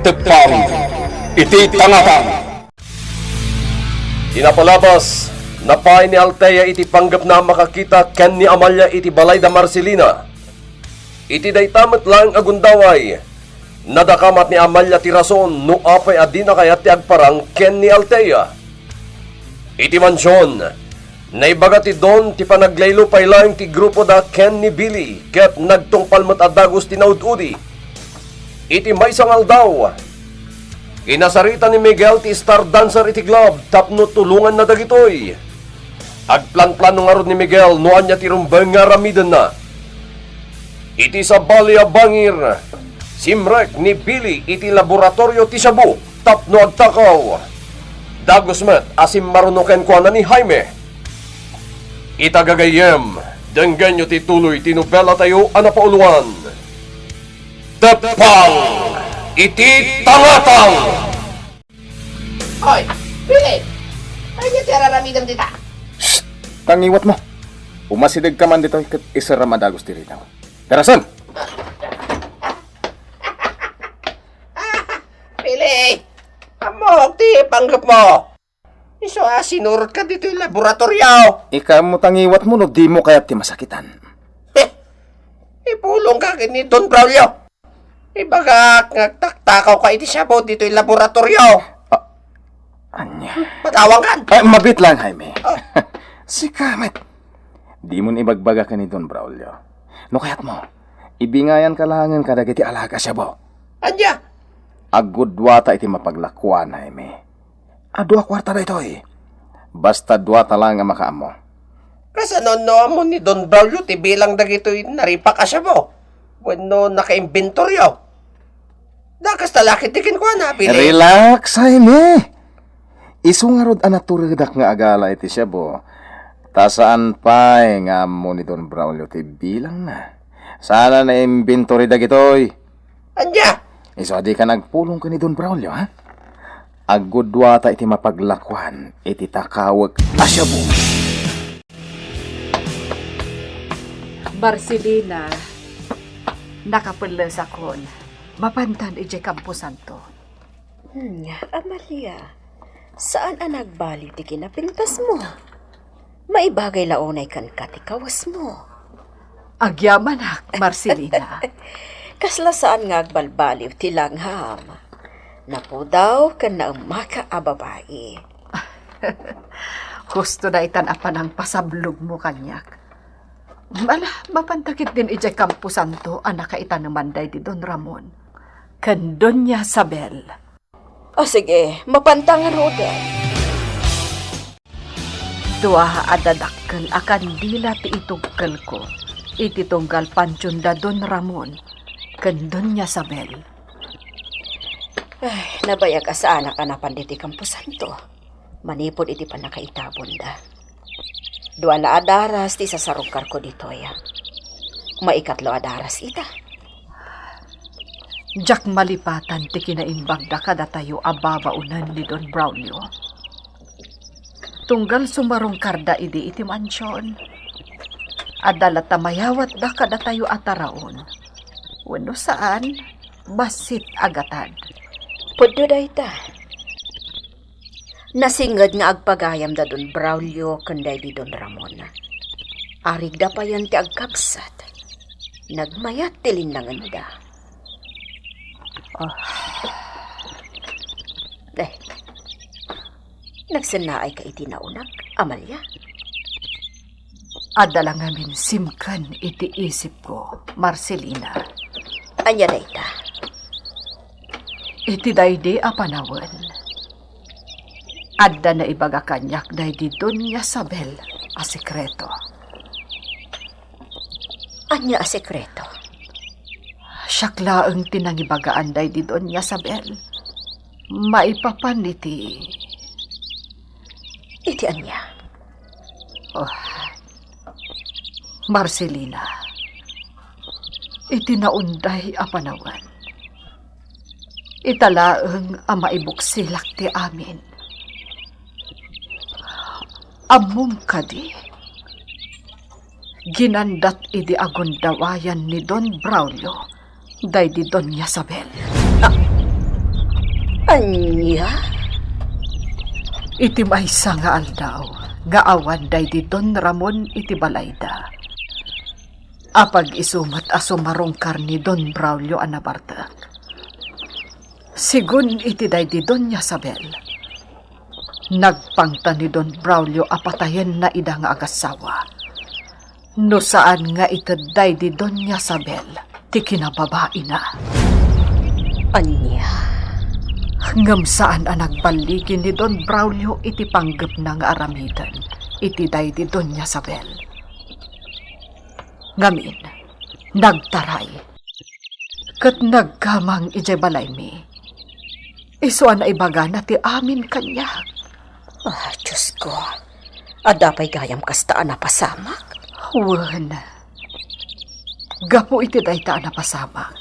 tepang iti tangatan. Tinapalabas, napay ni Althea iti panggap na makakita ken ni Amalia iti balay da Marcelina. Iti daytamet lang agundaway, nadakamat ni Amalia ti rason no apay adina kayat ti agparang ken ni Althea. Iti mansyon, naibaga ti Don ti panaglaylo paylaing ti grupo da ken ni Billy ket nagtungpalmet adagos ti naud-udi. Iti maysang aldaw, inasarita ni Miguel ti star dancer iti club tapno tulungan na dagitoy. Agplan-plano nga ron ni Miguel noan niya ti rumbeng nga ramiden na. Iti sa balya bangir, simrek ni Billy iti laboratorio ti Shabu tapno agtakaw. Dagos met asim marunoken kuana ni Jaime. Itagagayem, denggan nyo ti tuloy ti nobela tayo anapauluan. Tepang iti tangatang! Hoy, Billy! Ay, di tiraramidam dita. Shhh! Tangiwat mo. Umasidag ka man dito kat isa ramadagos diri daw. Darasan! Billy! Amok ti panggap mo. Iso sinurot ka dito yung laboratorio. Ika mo tangiwat mo no di mo kayat ti masakitan. Ipulong ka kini Don Braulio. Ibaga nagtaktakaw ka iti Shabu dito yung laboratorio. Anya? Patawang kan. Mabit lang, Jaime. Si Kamet. Di mo ibagbaga ka ni Don Braulio. No kayat mo, ibingayan kalangan ka dagiti alaga siya bo. Anya? Agudwata iti mapaglakwan, Jaime. Adwa kwarta na ito eh. Basta dwata lang ang makaamo. Kasanono mo ni Don Braulio ti bilang dagito'y naripa ka siya mo. Bueno, naka-inventoryo. Dakas talakit tikin ko na, Billy. Relax, Jaime. Isungarod anaturidak nga agala iti siya bo. Tasaan pa nga mo ni Don Braulio ti bilang na. Sana na inventory dagitoy. Anya? Iso di ka nagpulong ka ni Don Braulio, ha? Agudwata iti mapaglakwan, iti takawag asya bo. Marcelina, nakapulas akon. Mapantan ije Campo Santo. Amalia, saan ang nagbali ti kinapintas mo? Maibagay launay kan katikawas mo. Agyaman Marcelina. Kasla saan nga agbalbaliw ti langham. Napo daw kan na umaka ababae. Gusto na itan apan ang pasablog mo kanyak. Mala, mapantakit din ije Campo Santo anak kaitan ng manday di Don Ramon. Kan Doña Sabel. O sige, mapantangan roda. Dua adadakkel akan dila ti itugkel ko. Iti tunggal pansyunda Don Ramon. Kan Doña Sabel. Ay, nabayag asa anak anapan diti Campo Santo. Manipod iti panakaitabon da. Dua na adaras ti sasarungkar ko dito ya. Maikatlo adaras ita. Jak malipatan ti kinaimbag da kada tayo ababaunan ni Don Braulio. Tunggal sumarong karda idi iti mansyon. Adala tamayawat da kada tayo ataraon. Wano saan, basit agatan. Pwede da ita. Nasingad nga agpagayam da Don Braulio kanday di Don Ramon. Arig da pa yan ti agkapsat. Nagmayat ti linangan da. Deh, nagsanaay ka iti naunak, Amalia? Adala ngamin simkan iti isip ko, Marcelina. Anya da ita. Iti daydi a panawen. Adda na ibaga kanyak daydi Doña Sabel a sekreto. Anya a sekreto? Syaklaeng tinangibagaan daydi Doña Sabel. Maipapan iti. Iti anya? Marcelina. Iti naunday a panawen. Italaeng ang maibuksilak ti amin. Amum kadi. Ginandat idi agundawayan ni Don Braulio day di Doña Sabel. Anya? Iti maysa nga aldaw, nga awan day di Don Ramon iti balayda. Apag isumat asumarungkar ni Don Braulio anabartak. Sigun iti day di Don Isabel. Nagpangta ni Don Braulio apatayen na ida nga agasawa. No saan nga itaday di Don Isabel, ti kinababae na. Anya? Ngam saan ang nagbaligin ni Don Braulio iti panggap na nga aramidan, iti day di Don Isabel. Ngamin, nagtaray. Kat nagkamang ije balay mi. Isuan na ibaga na ti amin kanya. Ah, Diyos ko. Adapay gayam kastaan na pasamak. Wan. Gapo iti dayta na pasamak.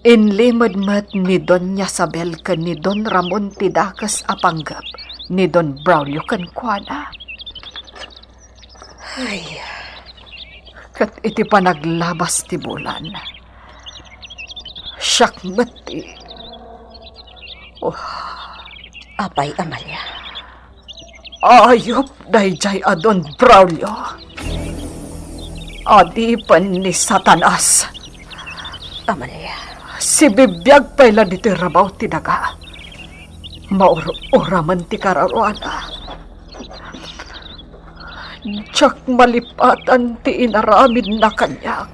Inlimadmat ni Don Isabel kan ni Don Ramon tidakas apanggap ni Don Braulio kan kuana. Ay, Kat iti panaglabas ti bulan. Syakmat ti. apay Amalia. Ayop dayjay adon Braulio. Adipan ni Satanas. Amalia. Si bibiyag pala dito rabaw ti daga. Maura-ura man ti kararuana. Tsak malipatan ti inaramid na kanyak.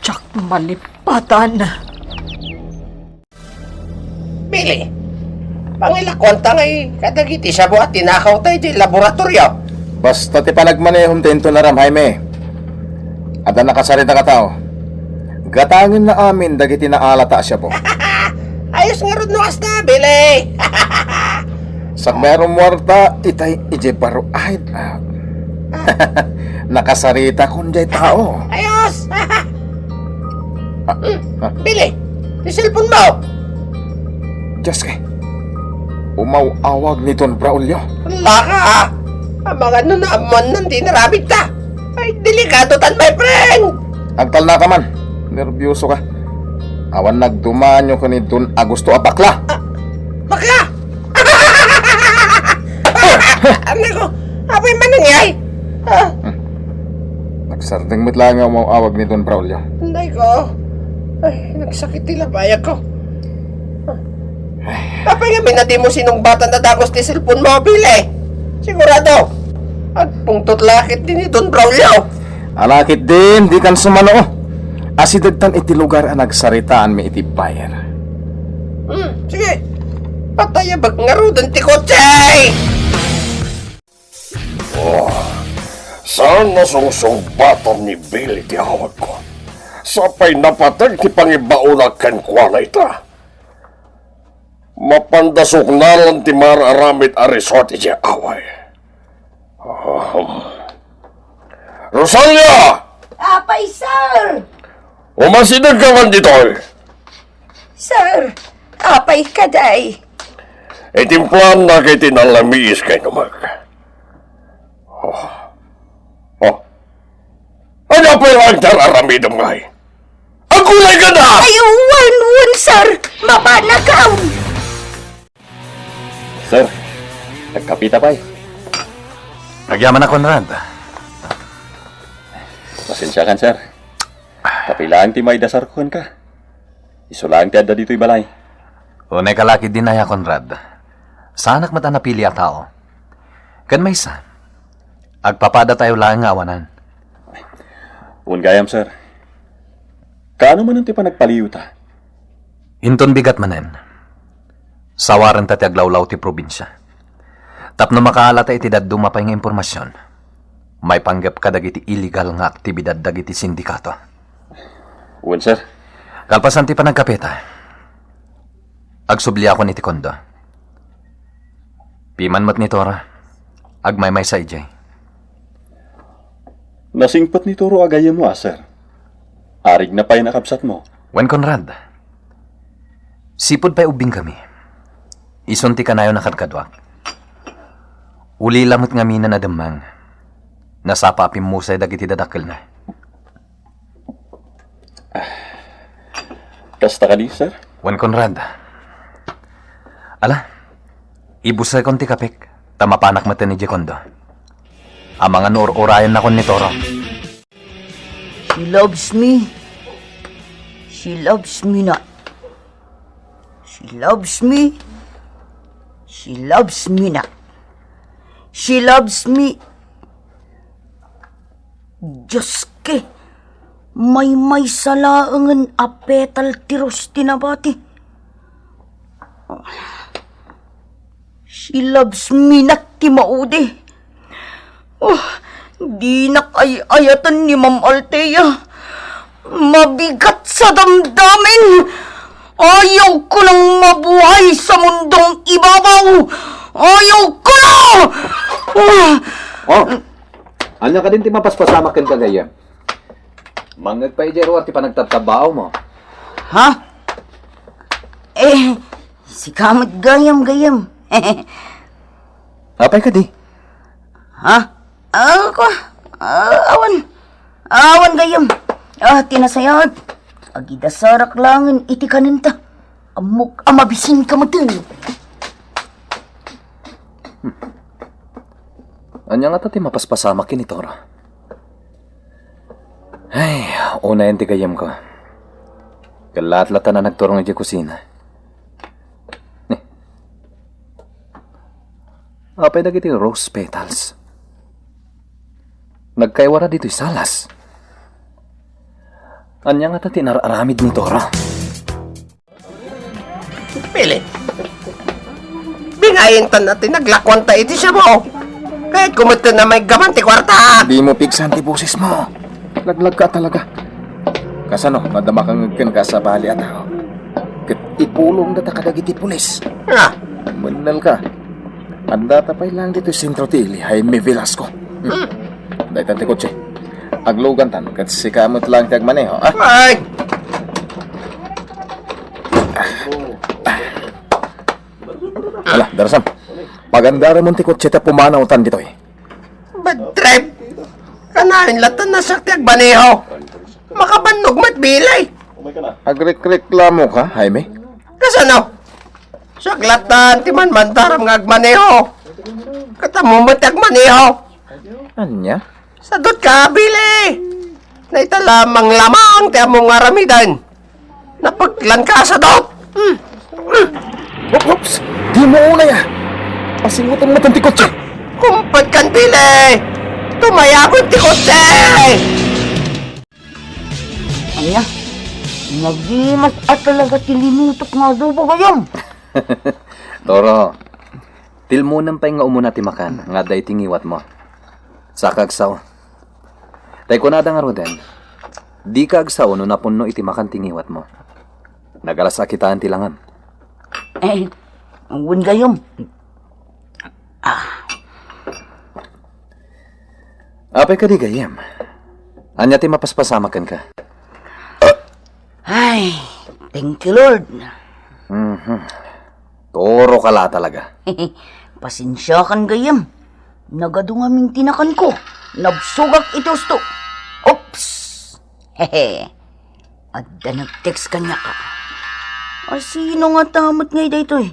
Tsak malipatan. Bili, pangilakwanta ngay kadagiti siya buhat tinakaw tayo di laboratorio. Basta ti panagmanehom tento na ram, Jaime. Ada nakasarita ka tao. Gatangin na amin dagiti na alata siya po. Ayos nga ron no asta, Bili. Sa merong muerta, itay ije baro ay nakasarita kun jay tao. Ayos. Bili, di cellphone mo. Diyos kay, umaw-awag ni Don Braulio. Wala ka. Ang mga naman nandi narabig ta. Ay, delikado tan, my friend. Agtal na ka man, nervyoso ka. Awan nagdumanyo ka ni Don Augusto Apakla. Bakla. Ano ko? Apoy man nangyay. Nagsarding mitlang nga umawag ni Don Braulio. Hindi ko. Ay, nagsakit tila bayag ko. Apay nga minati mo sinong bata na dagos ti cellphone mobile eh. Sigurado. Agpungtot lakit din ni Don Braulio. Alakit din, di kan sumano. Asidagtan iti lugar ang nagsaritaan mi iti bayer. Sige. Pataya bag nga ro doon ti kotse. Saan nasungsungbatan ni Billy ti hawag ko? Sapay napatag ti pangibaulag kan kuwana ita. Mapandasok na lang ti mararamit a resort iti away. Rosalia! Apay, sir! Umasidag ka man dito. Sir, apay kaday. Itimplan na kay tinalamiis kay numag. Ano pa yung tararamidam ngay? Ang kulay ka na! Ay, wan, sir! Mapanakaw! Sir, nagkapita pa eh. Nagyaman na, Conrad. Pasensya kan, sir. Kapilaan ti may dasarkuhan ka. Isulang ti adda dito'y balay. Unay kalaki din na ya, Conrad. Sanak mata napili a tao. Kan may isa. Agpapada tayo lang nga awanan. Un gayam, sir. Kaano man ang ti panagpaliw ta? Hinton bigat manen. Sawaran ta ti aglawlaw ti probinsya. Tapno makaalata iti daddo mapay nga impormasyon. May panggap ka dagiti illegal nga aktibidad dagiti sindikato. Un, sir. Kalpasan ti panagkapita. Agsubli ako ni ti kondo. Piman mat ni Tora. Agmaymay sa ijay. Nasingpat ni Toro agayam mo, sir. Arig na pa'y nakabsat mo. Wen Conrad. Sipod pa'y ubing kami. Isunti ka na yun nakadkadwak. Uli lamot nga mina na damang. Nasapapim mo sa'y dagiti dadakil na. Kasta ka di, sir? Juan Conrad. Ala, ibusay kon ti kapik. Tamapanak mata ni Jekondo. Ang mga nur-urayan na kon ni Toro. She loves me. She loves me not. She loves me. She loves me not. She loves me. Diyos ke, may salaangan apetal tiros tinabati. She loves me not ti maudi. Oh, di nakayayatan ni Ma'am Althea. Mabigat sa damdamin. Ayaw ko nang mabuhay sa mundong ibabaw. Ayaw ko na! Oh, anya ka din ti mapaspasamakin ka gaya. Mangag pa ijero at ti panagtatabao mo. Ha? Si kamot gayam-gayam. Apay ka di? Ha? Awan gayam. Tinasayad. Agidasarak langin iti kaninta. Amok amabisin ka mo din. Anya nga ti mapaspasamakin ni Toro. Ay, una yan ti gayam ko. Kalat-lata na nagturong di kusina. Apay dagiti rose petals. Nagkaywara dito'y salas. Anya nga tinararamid ni Toro. Pili. Bingayin tan natin naglakwan ta iti siya mo. Kahit kumita na may gaman ti kwarta. Di mo pigsan ti busis mo. Laglag ka talaga. Kasano, madama kang ngagkan ka sa bali at ako. Kat ipulong data kadagiti pulis. Ah, Manal ka. Anda tapay lang dito sentro ti Ili, Jaime Velasco. Dahil tanti kotse. Aglugan tan, kat si kamot lang kag maneho, ah? ay! Ala, darasam. Pagandara mo ti kotse ta pumanaw tan dito eh. Bad trip! Kanahin latan na sakti agbaneho. Makabannog mat bilay. Agreklamo ka, Jaime? Kasano? Saklatan ti man mantaram nga agmaneho. Katamo mat agmaneho. Anya? Sadot ka, bili. Naitalamang lamang ti among aramidan. Napaglan ka sa dot. Oops! Di mo unay ah! Pasingutan mo tan ti kotse. Kumpad kan bili. Tumayakon ti kotse. Anya, nagimas at talaga tilinutok nga daw ba gayam? Toro, tilmunan pa nga umuna ti makan, nga day tingiwat mo. Sa kagsaw. Tay ko nada nga roden, di kagsaw no napunno iti makan tingiwat mo. Nagalas akitaan ti langan. Ang gayam. Apay ka di gayam. Anya ti mapaspasamakan ka. Ay, thank you Lord. Toro ka la talaga. Pasensya kan gayam. Nagadungaming tinakan ko. Nabsugak ito sto. Oops! Hehe. Adda nag-text kanya ka. Sino nga tamot ngay dito eh?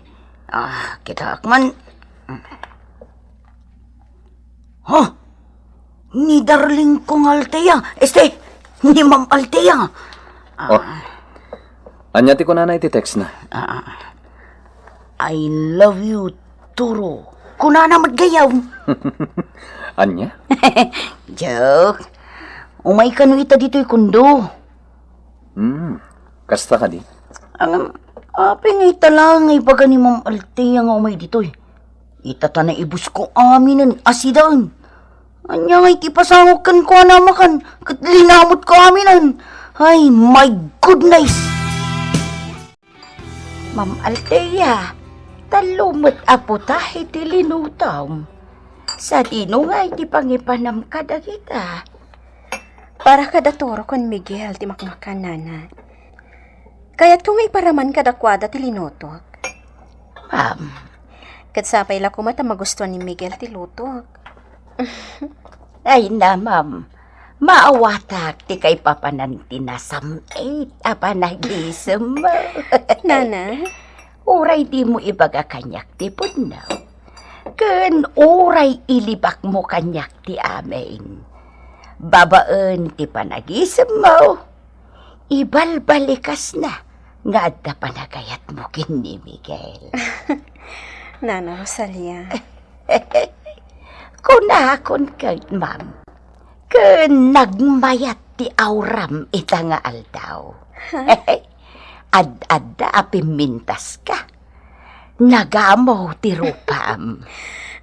Kita akman. Ha? Ni darling kong Althea. Ni Ma'am Althea. Anya ti ko na iti-text na. I love you, Turo. Kunana maggayaw. Anya? Joke. Umay ka no ita dito'y kundo. Kasta ka di? Api nga italang ay baga ni Ma'am Althea nga umay dito'y. Itata na ibus ko aminan asidan. Anya nga itipasangokan ko anamakan. Kat linamot ko aminan. Ay, my goodness! Ma'am Althea, talumot apo tahi ti linutaw. Sa dino nga iti pangipanam kada kita. Para kada toro kon Miguel ti makmakanana. Kaya't kung iparaman kada kwada ti linutok. Ma'am, Kat sapay la kumata magustuhan ni Miguel ti lutok. ay na ma'am. Maawatak ti kay papananti na samait apanagisem mo. Nana, Uray di mo ibaga kanyak ti pudnaw. Ken uray ilibak mo kanyak ti amin. Babaan ti panagisem mo. Ibalbalikas na nga adda panagayat mo kin ni Miguel. Nana Rosalia. Kunakon kay ma'am. Ken nagmayat ti awram ita nga aldaw. Ad-adda apimintas ka. Nagamaw ti rupam.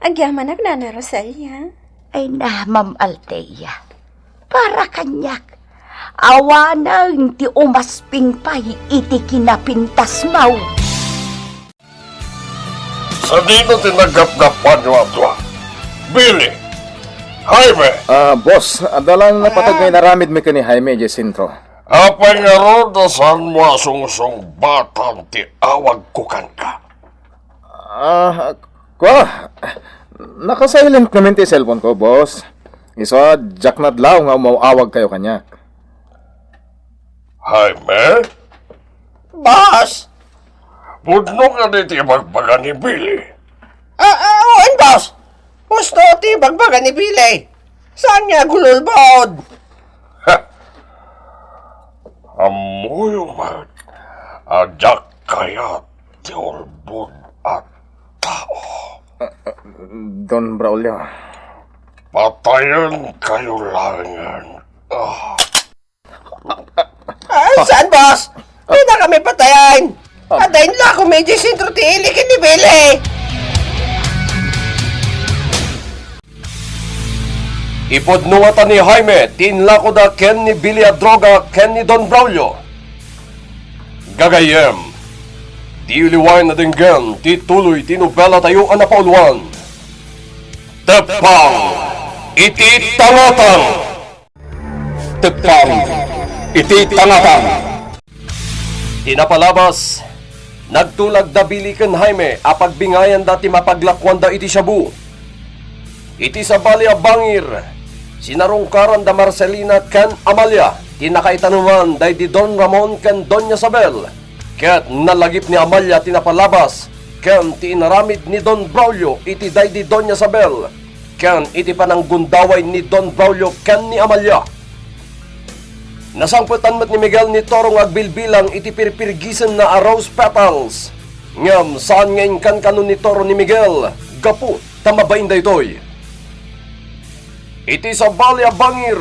Agyaman Nana Rosalia. Ay na, Ma'am Althea. Para kanyak. Awanang ti umasping pay iti kinapintas mau. Sa dito tinagap-gapan nyo ato. Billy! Jaime! Boss, adalang napatag ngay naramid mi kani Jaime Jacinto. Apay nga ro, dasan mo asungsong batang ti awag kukan ka. Nakasilent namin ti cellphone ko, boss. Isa, Jack Nadlaw nga umawag kayo kanya. Jaime? Boss! Budno ka dito magbaga ni Billy. Owen, boss! Gusto ti bagbaga ni Billy. Saan nga gululbod? Amoy man, ajak kaya ti ulbod at tao. Don Braulio. Patayan kayo langan. Saan, boss? Hindi na kami patayan. Adayin lang kung medyo sintro ti ilikin ni Billy. Ipodnungatan ni Jaime, tinlako da ken ni Billy a droga ken ni Don Braulio. Gagayem, di uliwain na dinggan, ti tuloy tinubela tayo anapauluan. Tepang, iti tangatang! Tepang, iti tangatang! Tinapalabas, nagtulag da Billy ken Jaime, apagbingayan dati mapaglakwan da iti shabu. Iti sa bali a bangir, sinarungkaran da Marcelina ken Amalia, tinakaitanuman day di Don Ramon ken Doña Isabel, ket nalagip ni Amalia tinapalabas, ken tinaramid ni Don Braulio iti day di Doña Isabel, ken iti pananggundaway ni Don Braulio ken ni Amalia. Nasangputan met ni Miguel ni Torong agbilbilang iti pirpirgisen na a rose petals. Ngam saan ngayon kan kanon ni Toro ni Miguel, gapu tamabain daytoy. Iti sa balya bangir,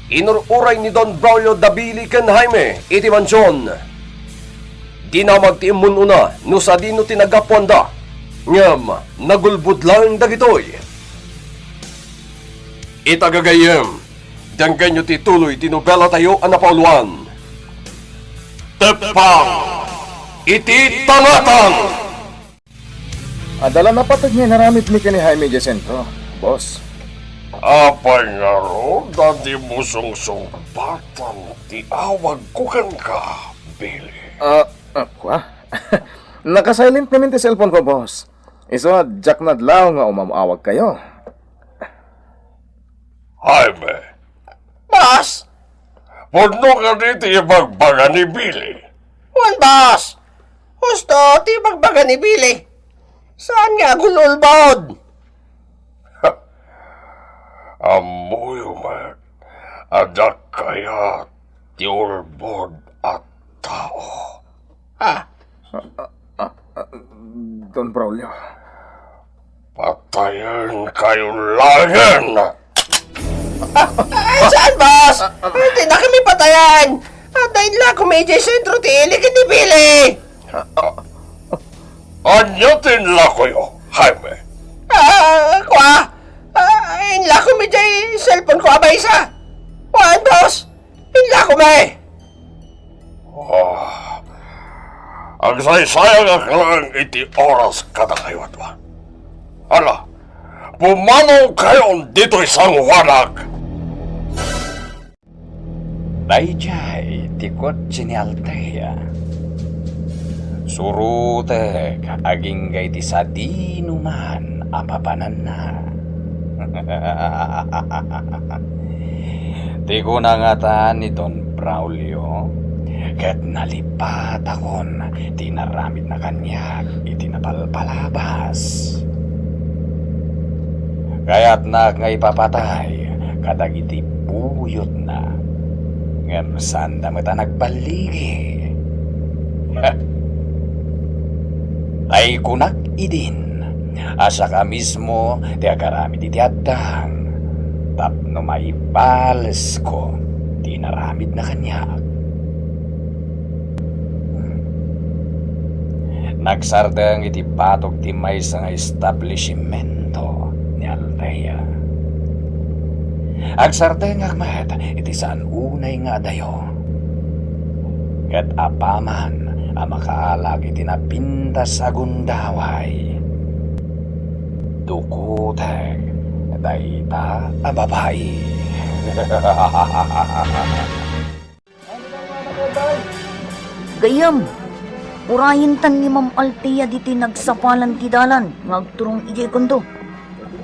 inururay ni Don Braulio da Billy ken Jaime iti mansyon. Di na magtiimun una, no sa dino tinagapuan da. Ngam, nagulbud lang dagitoy. Itagagayem, danggan nyo tituloy tinubela tayo anapauluan. Tepang, iti tangatang! Adalang napatag ngay naramid mi kani Jaime Jacinto, boss. Apay nga ro, dati mo sungsong batang ti awag kukan ka, Billy. Kwa? Nakasilent namin ti cellphone ko, boss. Isa, Jack Nadlaw nga umamawag kayo. Jaime, Boss! pudno ka dito ibagbaga ni Billy. Juan, boss! Gusto ti bagbaga ni Billy. Saan nga gululbod? Amoy man, adak kaya ti ulbod at tao. Don Braulio. Patayan kayo langan! Saan, boss? Hindi na kami patayan. Adayin lang kung medyo sentro ti ilikin ni Billy. Anyatin la kayo, Jaime. Inla ko medyo cellphone ko abay isa. Juan, boss? Inla ko may. Ang saysayang lang iti oras kada kayo atwa. Ala, pumanaw kayo dito isang wanag. Dayjay, tikot sini Althea. Surute kaagingay ti sadinuman apapanan na. Ti ko nangataan ni Don Braulio, ket nalipat akon, tinaramid na kanya, itinapalpalabas. Kaya't na nga ipapatay, kadagiti buyot na, ngem sanda mata nagbaligi. Ay kunak idin, asa ka mismo, ti akarami di tiadang, tapno maibales ko, tinaramid na kanya. Nagsardang iti patog ti may sa nga establishmento ni Althea. Agsardang akmat iti saan unay nga adayo. Ket apaman ang makaalag iti napintas sa gundaway. Dukuteg dayta a babae. Gayam, urayin tan ni Ma'am Althea diti nagsapalan ti dalan, ngagturong ijay kondo.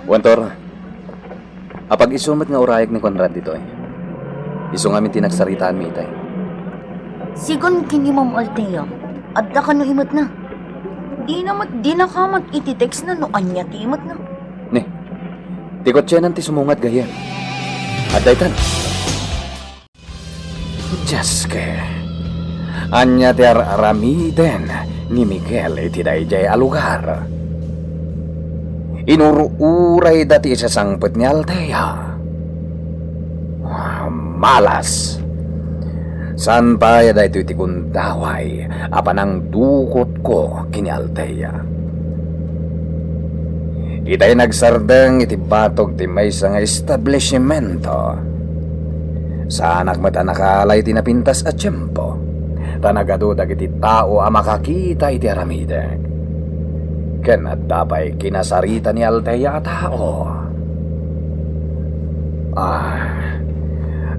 Wantor, apag isumat nga urayag ni Conrad dito eh. Iso nga min tinagsaritaan mi itay. Sigon kini Ma'am Althea, adda ka no imot na. Di na kamat iti-text na no anya ti imot na. Ni, tikot siya nanti sumungat gaya. Aday tan. Jaske, anya ti aramiden ni Miguel iti dayjay alugar. Inuruuray dati sa sangpet ni Althea. Malas. San pa ya dahito iti kundaway, apanang dukot ko kini Althea. Itay nagsardeng iti batog ti may nga establishmento. Sa anak mata nakalay iti napintas at tiyempo, tanagadudag iti tao a makakita iti aramideg. Ken at dapay kinasarita ni Althea a tao.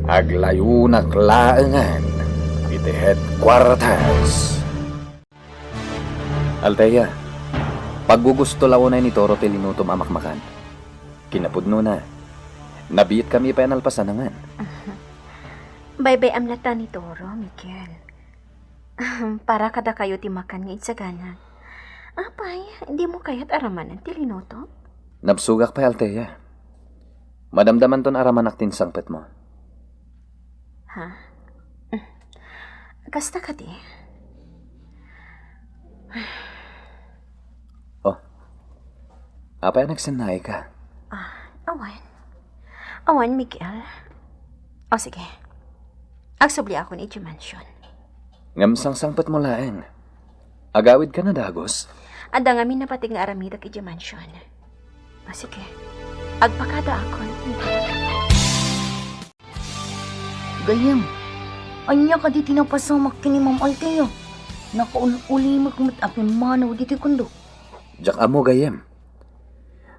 Aglayunak laengan iti headquarters. Althea, paggugusto lawonay ni Toro tilinutom amakmakan. Kinapudno na. Nabiit kami pa yanalpasan nangan. Bye-bye amlata ni Toro, Miguel. Para kada kayo timakan nga itsaganan. Apay, hindi mo kaya't araman ang tilinuto? Napsugak pa, Althea. Madamdaman ton araman aktin sangpet mo. Ha? Kasta ka di? Oh, apay nagsanay ka? Awan, Miguel. O sige. Agsubli ako ni Mansion. Ngamsang sangpet mo laeng. Agawid ka na, Dagos. Ada nga min napating nga aramidak iti Mansion. O sige. Agpakada ako, Miguel. Gayam, anya ka di tinapasamak kini Ma'am Althea. Nakauli magmatapin manaw diti kondo. Jak amo gayem.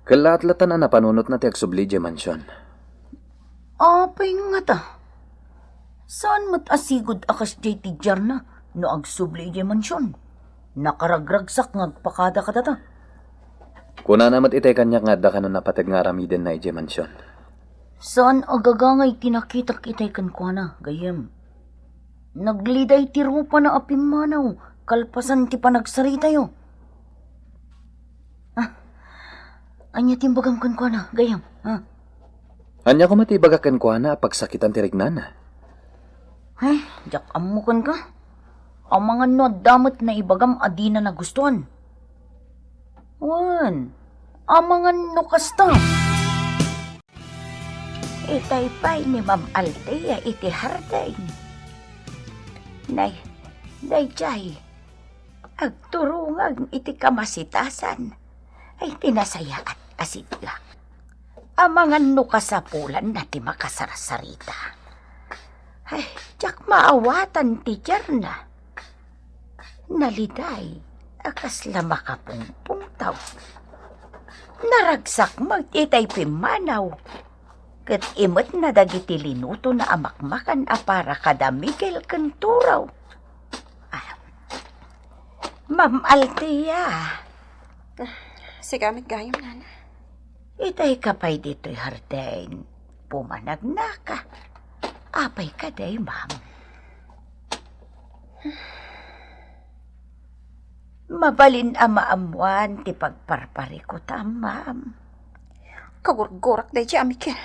Kalat-latan na napanunot na ti agsubli di mansyon. Apay nga ta. Saan matasigod akas jay ti Jarna no agsubli di mansyon? Nakaragragsak ngagpakada ka tata. Kuna namat itay kanya nga da ka no napatid nga ramiden na ije mansyon. Saan agagangay tinakitak itay kankwana, gayem? Nagliday ti rupa na apimanaw, kalpasan ti panagsarita yo. Anya timbagam kankwana, gayem, ha? Anya ko matibagakan ko na pagsakitan ti Regnan. Ay, jak amukan ka. Ang mga no damot na ibagam adina na gustuhan. Wan, ang mga no kasta. Itay pa'y ni Ma'am Althea iti harday. Nay, jay, agturungang iti kamasitasan, ay tinasayaan asidla. Amangan no kasapulan na ti makasarasarita. Ay, jak maawatan ti Jarna. Naliday, akas la makapungpungtaw. Naragsak magtitay pimanaw. Ket imot na dagiti linuto na amakmakan para kada Miguel Kanturaw. Ma'am Althea. Sigamit gayam, nana. Itay kapay dito'y harden. Pumanag na ka. Apay ka day, ma'am. Mabalin amaamuan ti pagparpari ko ta, ma'am. Kagurgurak day siya, Mikel.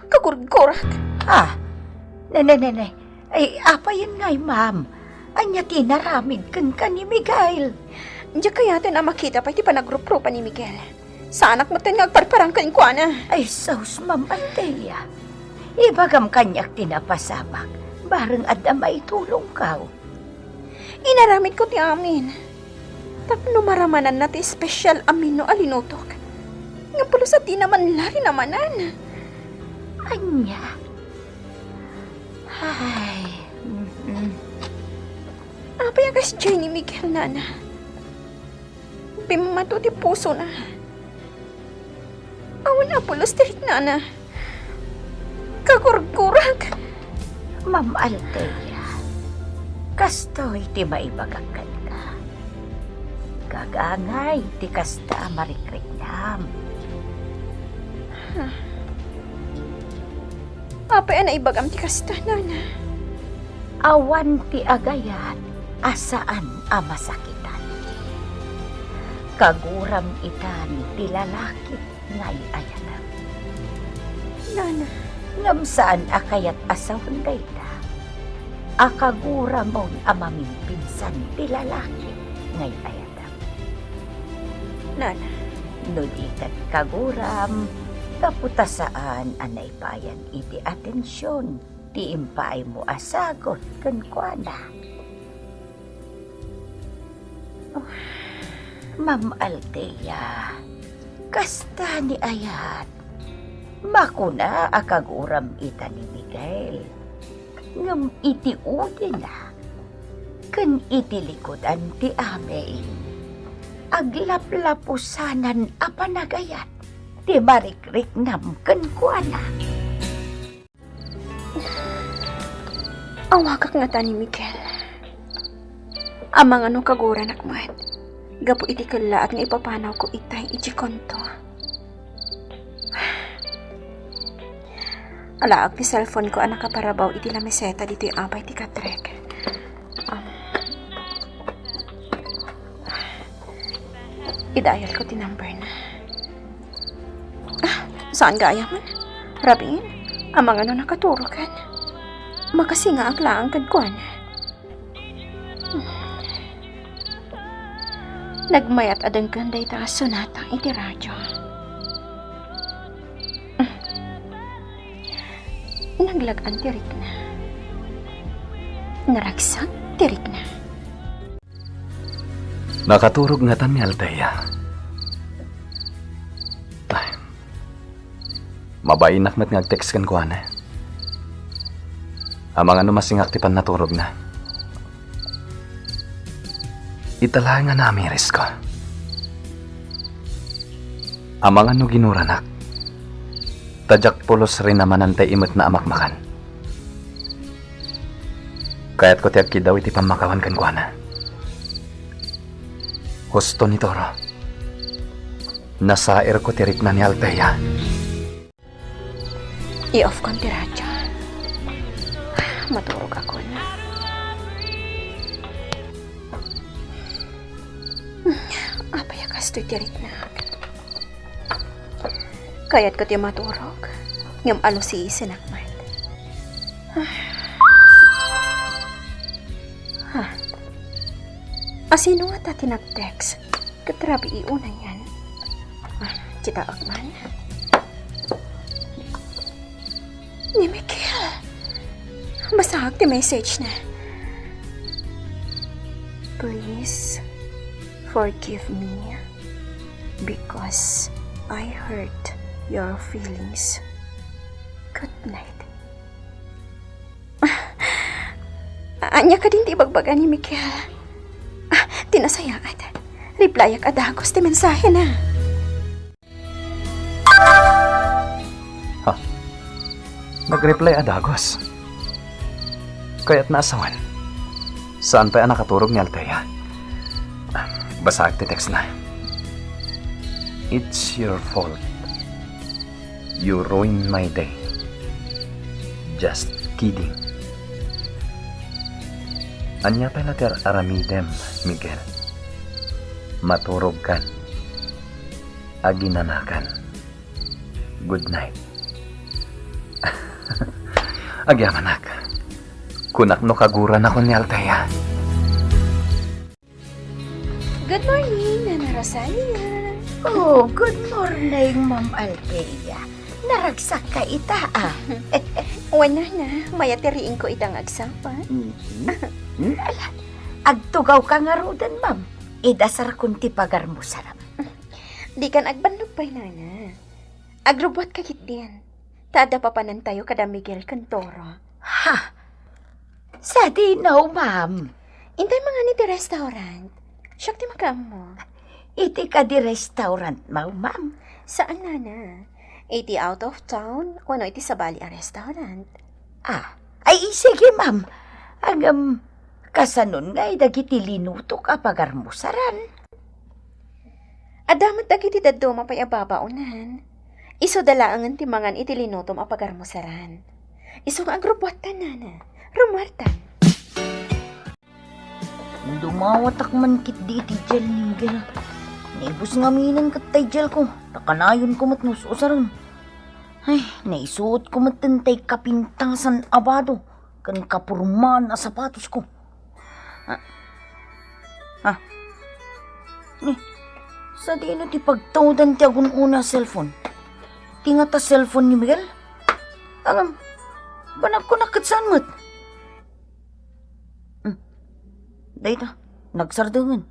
Kagurgurak. Nene. Ay, apa yun ngay, ma'am? Anya tinaramid kan ni Miguel. Diya kaya na makita pa iti panagrup-rupa ni Miguel. Sa anak mo tayo nagparparang kan ko, ana. Ay, sus, ma'am Althea. Ibagam kanyak tinapasabak. Bareng adda maitulong ka. Inaramid ko ti amin. Tapno maramanan na ti special amino alinutok. Nga palo sa di naman lari namanan. Anya. Ay. Apa yung kas ni Miguel, nana? Pimato ti puso na. Awan na pulos tirik, nana. Kagurgurak. Ma'am Althea, kastoy ti maibagagkan ka. Gagangay ti kasta marikrignam. Apa yan na ibagam ti kasta, nana? Awan ti agayat, asaan amasakitan. Kaguram itan ti lalaki ngay ayanam. Nana. Ngam saan akayat asawon dayta. Akagura mo amamimpinsan ti lalaki ngay ayanam. Nana. Nulikat kaguram, kaputasaan anay bayan iti atensyon, ti impay mo asagot kan kuana. Ma'am Althea, kasta ni ayat, makuna akaguram ita ni Miguel. Ngam iti udi na, kan iti likodan ti amin. Aglaplapusanan apanagayat, ti marikrik nam kan kuana. Awagak nga ta ni Miguel. Amang ano kaguran akmat. Gapo iti kala at nga ipapanaw ko itay iti konto. Alaag ti cellphone ko anak kaparabaw iti lameseta dito yung abay ti katrek. Idayal ko ti number na. Saan gaya man? Rabin, amang ano nakaturo kan? Makasinga ang laang kadkuan. Nagmayat adang ganday ta sonatang iti radyo. Naglagan tirik na. Naragsak tirik na. Nakaturog nga tan ni Althea. Ay, mabainak mat ngag-text kan ko, ana. Amang ano masingak ti pan naturog na. Itala nga nami res ko. Amang ano ginuranak. Tadyak pulos rin naman ang imot na amakmakan. Kaya't ko tiyag kidaw iti pamakawan kan kuana. Husto ni Toro. Nasair ko tirik na ni Althea. I-off ko ang tiradyo. Maturog ako na. Apayakas to'y tirik na. Kaya't ko tiyo maturog. Ngam alo si sinakmat. Asino nga tati nag-text? Katrabi iuna yan. Kita akman. Ni Miguel. Masahag ti message na. Please forgive me because I hurt your feelings. Good night. Anya ka din ti bagbaga ni Miguel. Tinasayaan. Replyak adagos ti mensahe na. Nag-reply adagos. Kaya't naasawan. Saan pa nakaturog ni Althea? Basta agte-text na. It's your fault. You ruined my day. Just kidding. Anya pa nater aramidem, Miguel. Maturog kan. Aginanakan. Good night. Agyamanak. Kunak no kaguran ako ni Althea. Good morning, Nana Rosalia. Oh, good morning, Ma'am Althea. Naragsak ka ita, ah. Wala na, mayatiriin ko itang agsapan. Agtugaw ka nga rudan, ma'am. Idasar kunti pagar mo sarap. Di kan agbanlog pa'y nana. Agrobot kakit din. Tada papanan tayo kada Miguel Cantoro. Ha? Sa dinaw, ma'am. Intay mga ni di restaurant. Siyak di makam mo. Iti ka di restaurant, ma'am. Saan nana? Iti out of town, wano iti sa Bali a restaurant. Ah, ay sige, ma'am. Ang, kasanon nga dagiti linutok a pagarmusaran. Adamat dagiti daddo mapay ababaunan. Iso dalaangan timangan iti linutom a pagarmusaran. Iso nga agrobot ka nana. Rumartan. Dumawatak man kit di iti gel, Miguel. Naibus nga minan kat tay gel ko. Takanayon ko matnususaran. Ay, naisuot ko matantay kapintasan abado. Kan kapurman na sapatos ko. Sa di na ti pagtawdan ti agun una cellphone. Tinga ta cellphone ni Miguel. Banag ko nakatsan mat. Dayta, nagsardangan.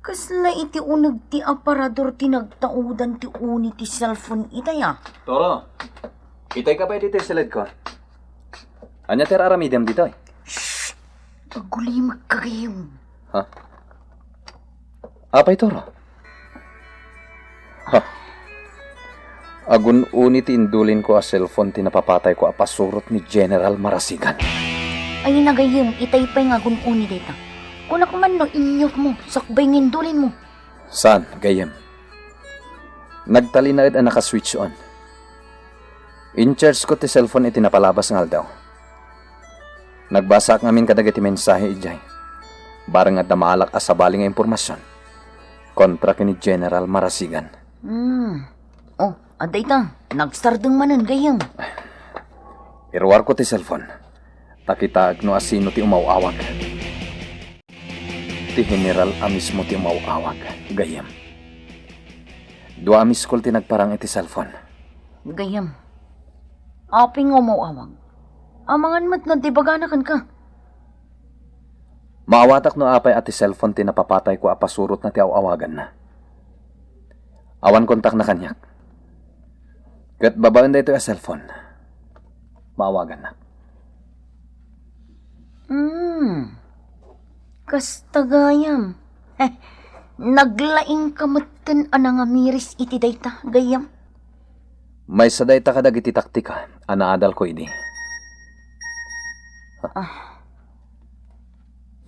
Kasla iti unag ti aparador ti nagtaudan ti uni ti cellphone itaya. Toro, itay ka pa dito sa led ko. Anya ter aramidem dito eh. Agulimag kagayong. Ha? Apay Toro? Ha? Agun uni ti indulin ko a cellphone ti napapatay ko a pasurot ni General Marasigan. Ay nagayong itay pa'y nga gununi dita. Kung ako man no inyok mo, sakbay ngindulin mo. Saan, gayem? Nagtalinaid a naka-switch on. In-charge ko ti cellphone iti napalabas nga daw. Nagbasa ak ngamin kadag iti mensahe ijay. Barang nga damalak a sabali nga impormasyon. Kontra kini General Marasigan. Oh, aday ta, nagsardeng manan gayam. Irwar ko ti cellphone. Takitaag no asino ti umawawag. Ti General a mismo ti umawawag. Gayam. Dua miss call ti nagparang iti cellphone. Gayam. Aping umawawag. Amangan mat nga di baganakan ka. Maawatak no apay ati cellphone ti napapatay ko apasurot na ti awawagan na. Awan kontak na kanyak. Kat babaan da ito a cellphone. Maawagan na. Kastagayam. Naglaing kamatan anang amiris iti dayta, gayam. May saday ta kadag iti taktika. Anaadal ko idi.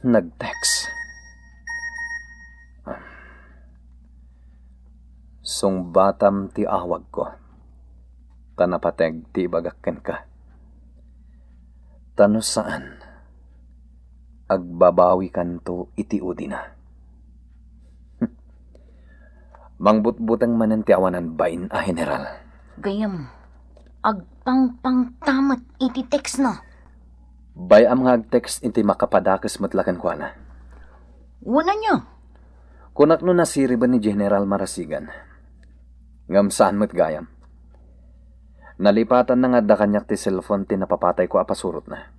Nag-text. Sung batam ti awag ko. Tanapateg ti bagakken ka. Tano saan? Agbabawi kanto iti udi na. Mangbutbutang manan ti awanan bain a general. Gayam. Agpangpangtamat iti text na. Bay am nga text iti makapadakes matlakan ko na. Wala niya. Kunak no nasiriban ni General Marasigan. Ngam saan mo't gayam. Nalipatan na nga da kanyak ti cellphone ti napapatay ko apasurot na.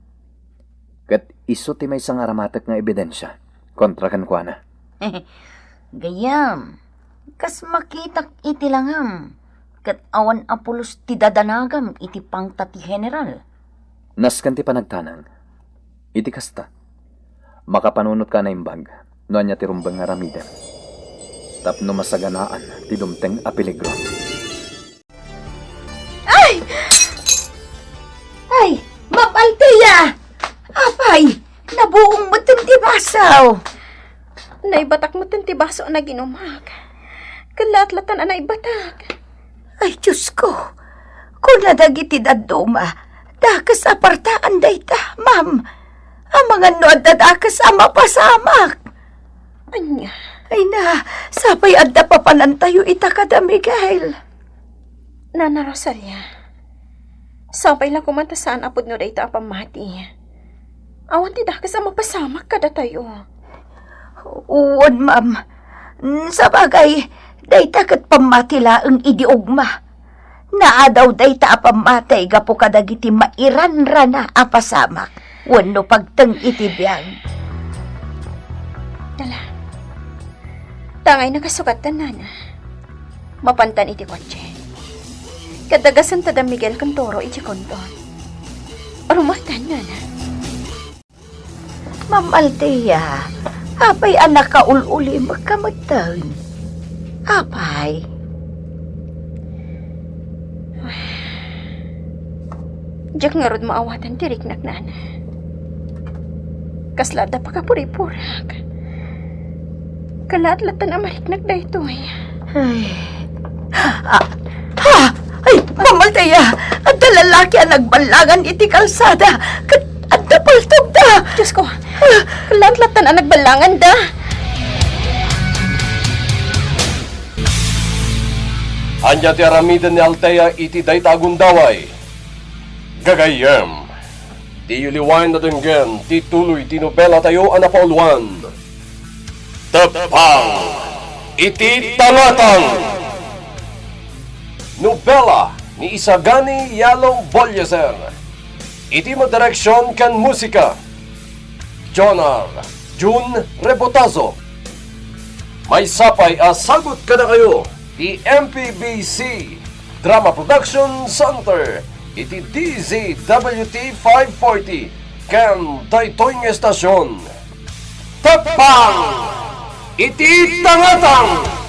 Kat iso ti may sang aramatek nga ebidensya. Kontra kan ko na. Gayam. Kas makitak iti langam. Kat awan apulos ti dadanagam iti pangta ti general. Naskan ti panagtanang. Iti kasta. Makapanunot ka na imbag. No anya ti rumbang nga ramiden. Tapno masaganaan ti dumteng a peligro. Ay! Ma'am Althea! Apay! Nabuong mo ti basaw! Naibatak mo ti baso na ginumag. Kalat-latan na naibatak. Ay, Diyos ko! Kung nadagiti daduma, dakas apartaan dayta, ma'am. Ang mga nood na dakas ama pasamak. Anya, Ay na, sapay adda pa panantayo ita kada Miguel. Nana Rosalia. Sabay lang kumanta saan apod no dayta apamati. Awan ti dakas ang mapasamak kada tayo. Uwan, ma'am. Sa bagay, dayta kat pamatila ang idiugma. Naadaw dayta apamatay gapo kadagiti mairanrana apasamak. Wano pagtang itibiyang. Dala. Tangay nakasugatan, Nana. Mapantan iti kotse. Kadagasan tada Miguel Cantoro iti konton. Rumatan, Nana. Ma'am Althea, apay anak ka ululi magkamatan. Apay. Diyak nga rod maawatan tiriknak, Nana. Kaslada pa kapuri-purak. Kalat-latan ang mariknak da ito ay. Ay, Ma'am Althea, at lalaki ang nagbalangan iti kalsada. At napaltog da. Diyos ko, kalat-latan ang nagbalangan da. Anya ti aramidan ni Althea iti dayta agundaway. Gagayem. Ti yuliwain na denggen, ti tuloy ti nobela tayo anapauluan. Tepang. Iti tangatang. Nobela ni Isagani Yalong Bolyeser. Iti madireksyon kan musika. Jonar Jun Rebotazo. May sapay asagot ka na kayo. Ti MPBC Drama Production Center. Iti DZWT 540 kan daytoy nga estasyon. Tepang! Iti tangatang!